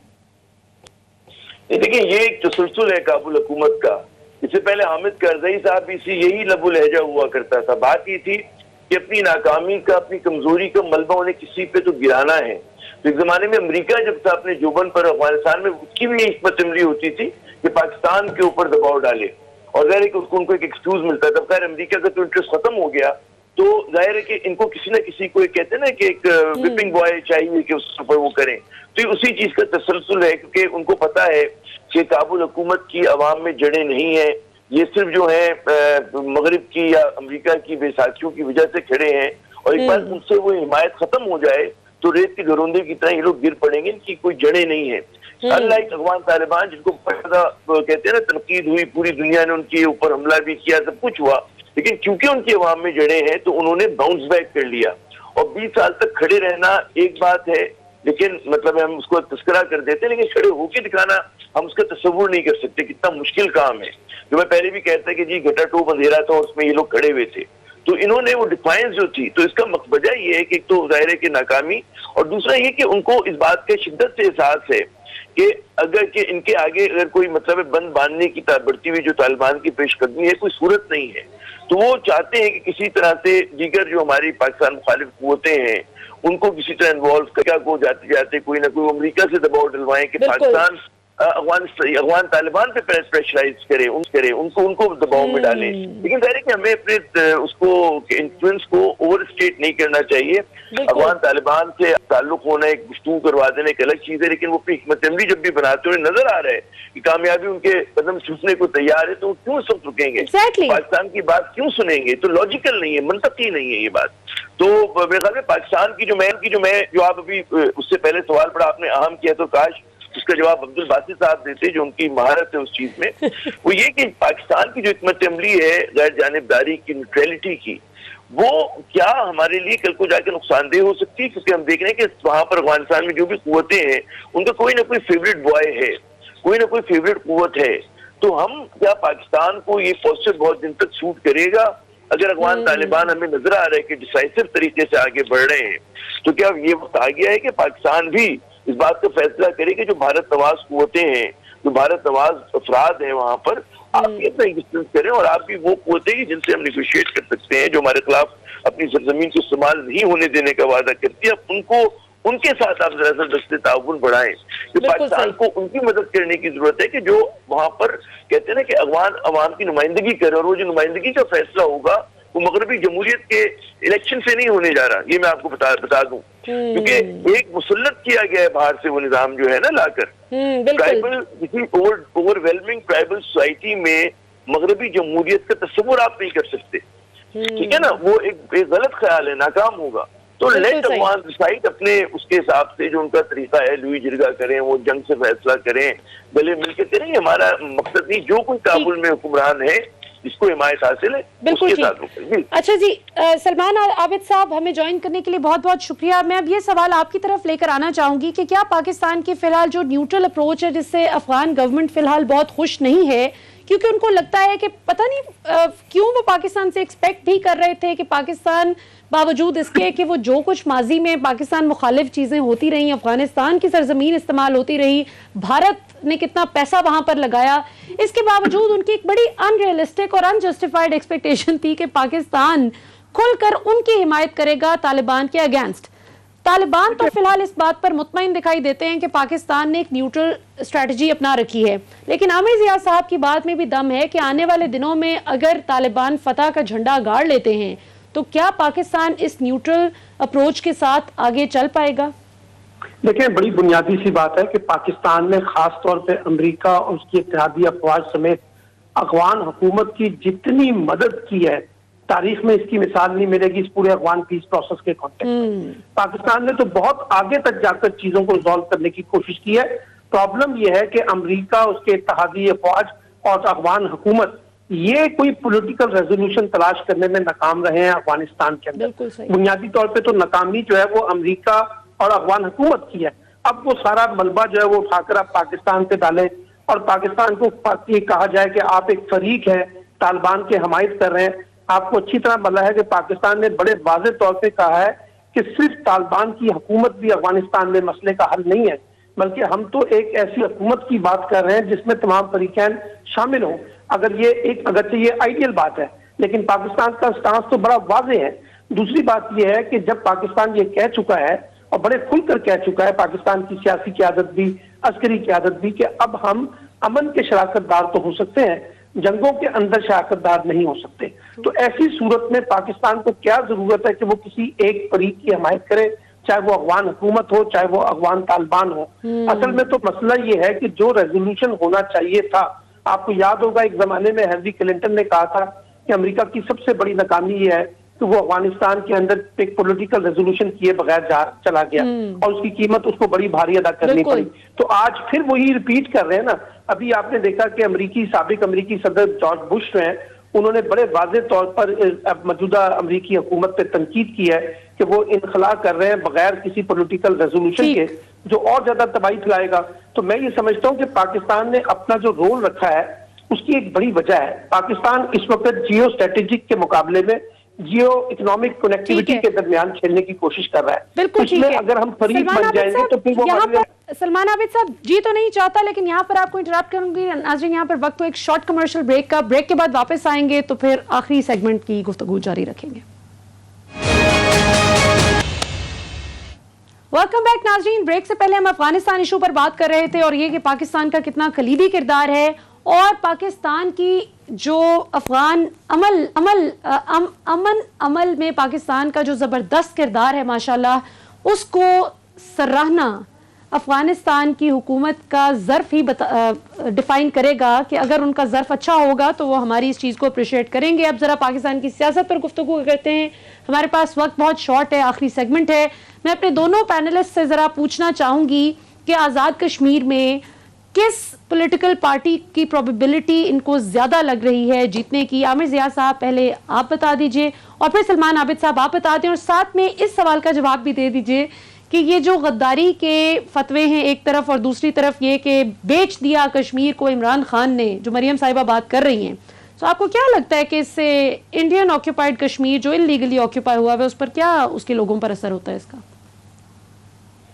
देखिए, ये एक तसलसल है काबुल हुकूमत का। इससे पहले हामिद करजई साहब भी इसी यही लबो लहजा हुआ करता था। बात ये थी कि अपनी नाकामी का, अपनी कमजोरी का मलबा उन्हें किसी पे तो गिराना है। तो एक जमाने में अमेरिका जब था अपने जुबन पर अफगानिस्तान में, उसकी भी यही हिकमत अमली होती थी कि पाकिस्तान के ऊपर दबाव डाले, और जाहिर है कि उसको उनको एक एक्सक्यूज मिलता था। खैर अमेरिका का तो इंटरेस्ट खत्म हो गया, तो जाहिर है कि इनको किसी न किसी को कहते हैं ना कि एक विपिंग बॉय चाहिए कि उसके ऊपर वो करें। तो उसी चीज का तसलसल है, क्योंकि उनको पता है कि काबुल हुकूमत की अवाम में जड़ें नहीं है, ये सिर्फ जो है मगरिब की या अमेरिका की बैसाखियों की वजह से खड़े हैं, और एक बार उनसे वो हिमायत खत्म हो जाए तो रेत के घरोंदे की तरह ये लोग गिर पड़ेंगे, इनकी कोई जड़ें नहीं है। अनलाइक अफगान तालिबान जिनको कहते हैं ना तनकीद हुई, पूरी दुनिया ने उनके ऊपर हमला भी किया, सब कुछ हुआ, लेकिन क्योंकि उनकी अवाम में जड़ें हैं तो उन्होंने बाउंस बैक कर लिया। और 20 साल तक खड़े रहना एक बात है, लेकिन मतलब हम उसको तस्करा कर देते हैं, लेकिन खड़े होके दिखाना हम उसका तस्वुर नहीं कर सकते, कितना मुश्किल काम है। जो मैं पहले भी कहता कि जी घटाटोप अंधेरा था और उसमें ये लोग खड़े हुए थे, तो इन्होंने वो डिफाइंस जो थी, तो इसका वजह ये है कि एक तो जाहिर है कि नाकामी, और दूसरा ये कि उनको इस बात के शिद्दत से एहसास है कि अगर कि इनके आगे अगर कोई मतलब बंद बांधने की बढ़ती हुई जो तालिबान की पेशकदमी है कोई सूरत नहीं है, तो वो चाहते हैं कि किसी तरह से दीगर जो हमारी पाकिस्तान मुखालिफ कुव्वतें हैं उनको किसी तरह इन्वॉल्व करके को जाते जाते कोई ना कोई अमेरिका से दबाव डलवाएं कि पाकिस्तान अफगान तालिबान पे प्रेशराइज करे, उनको दबाव में डालें। लेकिन जाहिर है कि हमें अपने उसको इन्फ्लुएंस को ओवर स्टेट नहीं करना चाहिए। अफगान तालिबान से ताल्लुक होना, एक गुफ्तगू करवा देना एक अलग चीज है, लेकिन वो अपनी हिकमत अमली जब भी बनाते हुए नजर आ रहा है कि कामयाबी उनके कदम छूटने को तैयार है, तो क्यों सब रुकेंगे? पाकिस्तान की बात क्यों सुनेंगे? तो लॉजिकल नहीं है, मंतकी नहीं है ये बात। तो मेरे ख्याल में पाकिस्तान की जो आप अभी उससे पहले सवाल बड़ा आपने अहम किया, तो काश उसका जवाब अब्दुल बासित साहब देते जो उनकी महारत है उस चीज में। वो ये कि पाकिस्तान की जो हिकमत अमली है गैर जानिबदारी की, न्यूट्रलिटी की, वो क्या हमारे लिए कल को जाकर नुकसानदेह हो सकती है? क्योंकि हम देख रहे हैं कि वहां पर अफगानिस्तान में जो भी कुव्वतें हैं उनका कोई ना कोई फेवरेट बॉय है, कोई ना कोई फेवरेट कुव्वत है। तो हम क्या पाकिस्तान को ये पॉस्चर बहुत दिन तक सूट करेगा? अगर अफगान तालिबान हमें नजर आ रहा है कि डिसाइसिव तरीके से आगे बढ़ रहे हैं, तो क्या ये वक्त आ गया है कि पाकिस्तान भी इस बात का फैसला करे कि जो भारत नवाज कुव्वतें हैं, जो भारत नवाज अफराद हैं वहां पर, आप भी अपना एग्जिस्टेंस करें और आप भी वो कुव्वतें हैं जिनसे हम निगोशिएट कर सकते हैं, जो हमारे खिलाफ अपनी सरजमीन को इस्तेमाल नहीं होने देने का वादा करती है, उनको उनके साथ आप जरा सा दस्ते ताउन बढ़ाएं। कि पाकिस्तान को उनकी मदद करने की जरूरत है कि जो वहां पर कहते हैं ना कि अफगान अवाम की नुमाइंदगी करे, और वो जो नुमाइंदगी का फैसला होगा वो मगरबी जमहूरियत के इलेक्शन से नहीं होने जा रहा, ये मैं आपको बता दूं, क्योंकि एक मुसल्लत किया गया है बाहर से वो निजाम जो है ना लाकर। ट्राइबल, किसी ओवरवेलमिंग ट्राइबल सोसाइटी में मगरबी जमहूरियत का तस्वुर आप नहीं कर सकते, ठीक है ना? वो एक गलत ख्याल है, नाकाम होगा। तो लेट अफगान डिसाइड अपने उसके हिसाब से जो उनका तरीका है, लुई जिरगा करें, वो जंग से फैसला करें, गले मिलकर करें, हमारा मकसद नहीं। जो कोई काबुल में हुक्मरान है जिसको हिमायत हासिल है उसके साथ। अच्छा जी, सलमान आबिद साहब, हमें ज्वाइन करने के लिए बहुत बहुत शुक्रिया। मैं अब ये सवाल आपकी तरफ लेकर आना चाहूंगी कि क्या पाकिस्तान की फिलहाल जो न्यूट्रल अप्रोच है, जिससे अफगान गवर्नमेंट फिलहाल बहुत खुश नहीं है, क्योंकि उनको लगता है कि पता नहीं क्यों वो पाकिस्तान से एक्सपेक्ट भी कर रहे थे कि पाकिस्तान बावजूद इसके कि वो जो कुछ माजी में पाकिस्तान मुखालिफ चीज़ें होती रही, अफगानिस्तान की सरजमीन इस्तेमाल होती रही, भारत ने कितना पैसा वहां पर लगाया, इसके बावजूद उनकी एक बड़ी अनरियलिस्टिक और अनजस्टिफाइड एक्सपेक्टेशन थी कि पाकिस्तान खुलकर उनकी हिमायत करेगा तालिबान के अगेंस्ट। तालिबान तो फिलहाल इस बात पर मुतमईन दिखाई देते हैं कि पाकिस्तान ने एक न्यूट्रल स्ट्रेटजी अपना रखी है, लेकिन आमिर ज़िया साहब की बात में भी दम है कि आने वाले दिनों में अगर तालिबान फतह का झंडा गाड़ लेते हैं तो क्या पाकिस्तान इस न्यूट्रल अप्रोच के साथ आगे चल पाएगा? देखिए, बड़ी बुनियादी सी बात है कि पाकिस्तान ने खास तौर पे अमेरिका और उसकी इत्तेहादी अफवाज समेत अफगान हुकूमत की जितनी मदद की है, तारीख में इसकी मिसाल नहीं मिलेगी इस पूरे अफगान पीस प्रोसेस के कॉन्टेक्स्ट में। पाकिस्तान ने तो बहुत आगे तक जाकर चीजों को रिजॉल्व करने की कोशिश की है। प्रॉब्लम यह है कि अमेरिका, उसके इत्तेहादी अफवाज और अफगान हुकूमत ये कोई पॉलिटिकल रेजोल्यूशन तलाश करने में नाकाम रहे हैं अफगानिस्तान के अंदर। बुनियादी तौर पे तो नाकामी जो है वो अमेरिका और अफगान हुकूमत की है। अब वो सारा मलबा जो है वो उठाकर आप पाकिस्तान पे डालें और पाकिस्तान को ये कहा जाए कि आप एक फरीक है, तालिबान के हमायत कर रहे हैं। आपको अच्छी तरह पता है कि पाकिस्तान ने बड़े वाज़ेह तौर पे कहा है कि सिर्फ तालिबान की हुकूमत भी अफगानिस्तान में मसले का हल नहीं है, बल्कि हम तो एक ऐसी हुकूमत की बात कर रहे हैं जिसमें तमाम फरीकैन शामिल हों। अगर ये एक अगरचे ये आइडियल बात है, लेकिन पाकिस्तान का स्टांस तो बड़ा वाज़ेह है। दूसरी बात यह है कि जब पाकिस्तान ये कह चुका है और बड़े खुलकर कह चुका है, पाकिस्तान की सियासी क़यादत भी, अस्करी क़यादत भी, कि अब हम अमन के शराकतदार तो हो सकते हैं, जंगों के अंदर शराकतदार नहीं हो सकते। तो ऐसी सूरत में पाकिस्तान को क्या जरूरत है कि वो किसी एक फरीक की हमायत करे, चाहे वो अफगान हुकूमत हो, चाहे वो अफगान तालिबान हो। असल में तो मसला ये है कि जो रेजोल्यूशन होना चाहिए था, आपको याद होगा एक जमाने में हिलरी क्लिंटन ने कहा था कि अमेरिका की सबसे बड़ी नाकामी ये है कि वो अफगानिस्तान के अंदर एक पॉलिटिकल रेजोल्यूशन किए बगैर चला गया और उसकी कीमत उसको बड़ी भारी अदा करनी पड़ी। तो आज फिर वही रिपीट कर रहे हैं ना। अभी आपने देखा कि साबिक अमेरिकी सदर जॉर्ज बुश जो हैं, उन्होंने बड़े वाज़ेह तौर पर मौजूदा अमेरिकी हुकूमत पे तनकीद की है कि वो इनखला कर रहे हैं बगैर किसी पॉलिटिकल रेजोल्यूशन के, जो और ज्यादा तबाही फैलाएगा। तो मैं ये समझता हूँ कि पाकिस्तान ने अपना जो रोल रखा है उसकी एक बड़ी वजह है। पाकिस्तान इस वक्त जियो स्ट्रेटेजिक के मुकाबले में जियो इकोनॉमिक कनेक्टिविटी के दरमियान खेलने की कोशिश कर रहा है। बिल्कुल ठीक है। अगर हम फरीक बन जाएंगे तो फिर वो सलमान आबिद साहब जी तो नहीं चाहता, लेकिन यहाँ पर आपको इंटरप्ट करूंगी नाज़रीन। यहाँ पर वक्त हो एक शॉर्ट कमर्शियल ब्रेक का। ब्रेक के बाद वापस आएंगे तो फिर आखिरी सेगमेंट की गुफ्तगू जारी रखेंगे। वेलकम बैक नाज़रीन। ब्रेक से पहले हम अफगानिस्तान इशू पर बात कर रहे थे और ये कि पाकिस्तान का कितना कलीदी किरदार है और पाकिस्तान की जो अफगान अमल में पाकिस्तान का जो ज़बरदस्त किरदार है माशाल्लाह, उसको सराहना अफगानिस्तान की हुकूमत का ज़र्फ ही डिफाइन करेगा कि अगर उनका ज़र्फ अच्छा होगा तो वो हमारी इस चीज़ को अप्रिशिएट करेंगे। अब ज़रा पाकिस्तान की सियासत पर गुफ्तगू करते हैं। हमारे पास वक्त बहुत शॉर्ट है, आखिरी सेगमेंट है। मैं अपने दोनों पैनलिस्ट से ज़रा पूछना चाहूँगी कि आज़ाद कश्मीर में किस पॉलिटिकल पार्टी की प्रोबेबिलिटी इनको ज़्यादा लग रही है जीतने की? आमिर ज़िया साहब पहले आप बता दीजिए और फिर सलमान आबिद साहब आप बता दें, और साथ में इस सवाल का जवाब भी दे दीजिए कि ये जो गद्दारी के फतवे हैं एक तरफ और दूसरी तरफ ये कि बेच दिया कश्मीर को इमरान खान ने, जो मरियम साहिबा बात कर रही हैं, तो आपको क्या लगता है कि इससे इंडियन ऑक्यूपाइड कश्मीर जो इलीगली ऑक्यूपाई हुआ है उस पर क्या उसके लोगों पर असर होता है इसका?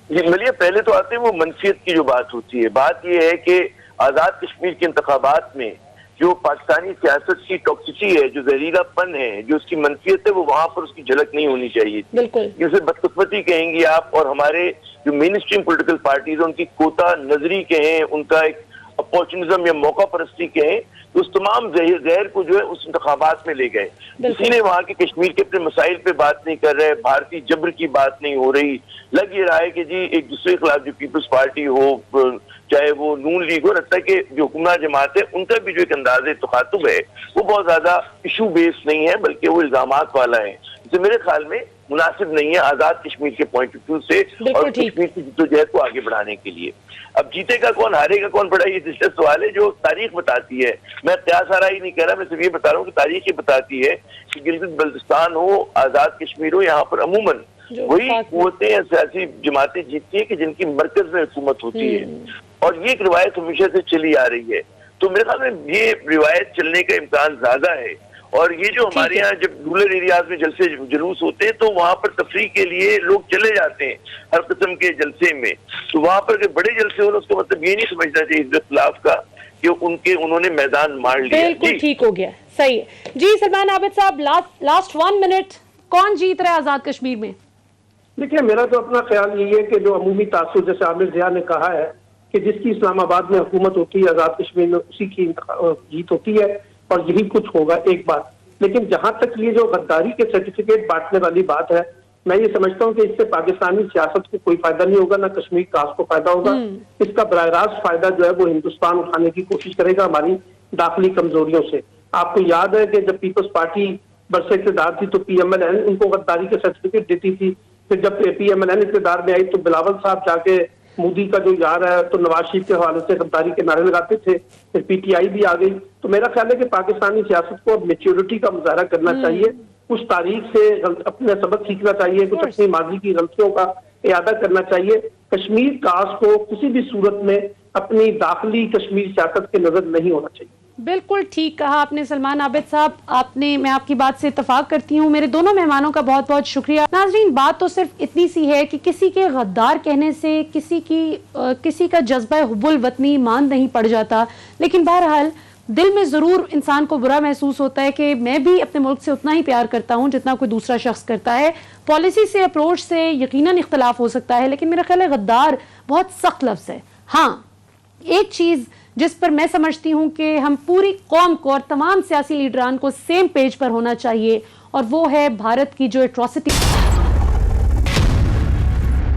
मलिया, पहले तो आते हैं वो मनफियत की जो बात होती है। बात यह है कि आजाद कश्मीर के इंतखाबात में जो पाकिस्तानी सियासत की टॉक्सिसिटी है, जो जहरीलापन है, जो उसकी मनफियत है, वो वहां पर उसकी झलक नहीं होनी चाहिए थी। उसे बदकिस्मती कहेंगी आप, और हमारे जो मेन स्ट्रीम पोलिटिकल पार्टीज है उनकी कोता नजरी कहें, उनका एक अपॉर्चुनिज्म या मौका परस्ती कहें, तो उस तमाम जहर को जो है उस इंतखाबात में ले गए। किसी ने वहां के कश्मीर के अपने मसाइल पे बात नहीं कर रहे, भारतीय जबर की बात नहीं हो रही। लग ये रहा है कि जी एक दूसरे के खिलाफ जो पीपल्स पार्टी हो, चाहे वो नून लीग हो, लगता है कि जो हुक्मरान जमात है उनका भी जो एक अंदाज़े तखातुब है वो बहुत ज्यादा इशू बेस्ड नहीं है, बल्कि वो इल्जामात वाला है। तो मेरे ख्याल में मुनासिब नहीं है आजाद कश्मीर के पॉइंट ऑफ व्यू से और कश्मीर की जद्दोजहद को आगे बढ़ाने के लिए। अब जीतेगा कौन, हारेगा कौन, बड़ा ये दिलचस्प सवाल है जो तारीख बताती है। मैं क्यास आ रहा ही नहीं कह रहा, मैं सिर्फ ये बता रहा हूँ कि तारीख ये बताती है कि गिलगित बल्तिस्तान हो, आजाद कश्मीर हो, यहाँ पर अमूमन वही कुव्वतें या सियासी जमातें जीतती है कि जिनकी मरकज में हुकूमत होती है, और ये एक रिवायत हमेशा से चली आ रही है। तो मेरे ख्याल में ये रिवायत चलने का इम्कान ज्यादा है। और ये जो हमारे यहाँ जब रूरल एरियाज में जलसे जुलूस होते हैं तो वहाँ पर तफरीह के लिए लोग चले जाते हैं हर किस्म के जलसे में। तो वहाँ पर अगर बड़े जलसे हो उसका मतलब ये नहीं समझना चाहिए हिजब इख्तिलाफ का कि उन्होंने मैदान मार लिया। बिल्कुल ठीक हो गया, सही है जी। सलमान आबिद साहब, लास्ट 1 मिनट, कौन जीत रहा है आजाद कश्मीर में? देखिए, मेरा तो अपना ख्याल यही है कि जो अमूमी तासुर, जैसे आमिर ज़िया ने कहा है कि जिसकी इस्लामाबाद में हुकूमत होती है आजाद कश्मीर में उसी की जीत होती है और यही कुछ होगा, एक बात। लेकिन जहां तक ये जो गद्दारी के सर्टिफिकेट बांटने वाली बात है, मैं ये समझता हूं कि इससे पाकिस्तानी सियासत को कोई फायदा नहीं होगा, ना कश्मीर कास को फायदा होगा। इसका बराह रास्त फायदा जो है वो हिंदुस्तान उठाने की कोशिश करेगा हमारी दाखिली कमजोरियों से। आपको याद है कि जब पीपल्स पार्टी बरसे इक़्तिदार थी तो PMLN उनको गद्दारी के सर्टिफिकेट देती थी। फिर जब PMLN इक़्तिदार में आई तो बिलावल साहब जाके मोदी का जो यार है तो नवाज शरीफ के हवाले से गद्दारी के नारे लगाते थे। फिर PTI भी आ गई। तो मेरा ख्याल है कि पाकिस्तानी सियासत को अब मैच्योरिटी का मुजाहरा करना चाहिए, कुछ तारीख से अपने सबक सीखना चाहिए, कुछ अपनी माजी की गलतियों का इयादा करना चाहिए। कश्मीर कास को किसी भी सूरत में अपनी दाखिली कश्मीर सियासत के नजर नहीं होना चाहिए। बिल्कुल ठीक कहा आपने सलमान आबिद साहब, मैं आपकी बात से इत्तफाक करती हूँ। मेरे दोनों मेहमानों का बहुत बहुत शुक्रिया। नाजरीन, बात तो सिर्फ इतनी सी है कि किसी के गद्दार कहने से किसी का जज्बा हुब्बुल वतनी मान नहीं पड़ जाता, लेकिन बहरहाल दिल में जरूर इंसान को बुरा महसूस होता है कि मैं भी अपने मुल्क से उतना ही प्यार करता हूँ जितना कोई दूसरा शख्स करता है। पॉलिसी से, अप्रोच से यकीनन इख्तलाफ हो सकता है, लेकिन मेरा ख्याल है गद्दार बहुत सख्त लफ्ज है। हाँ, एक चीज जिस पर मैं समझती हूं कि हम पूरी कौम को और तमाम सियासी लीडरान को सेम पेज पर होना चाहिए, और वो है भारत की जो एट्रॉसिटी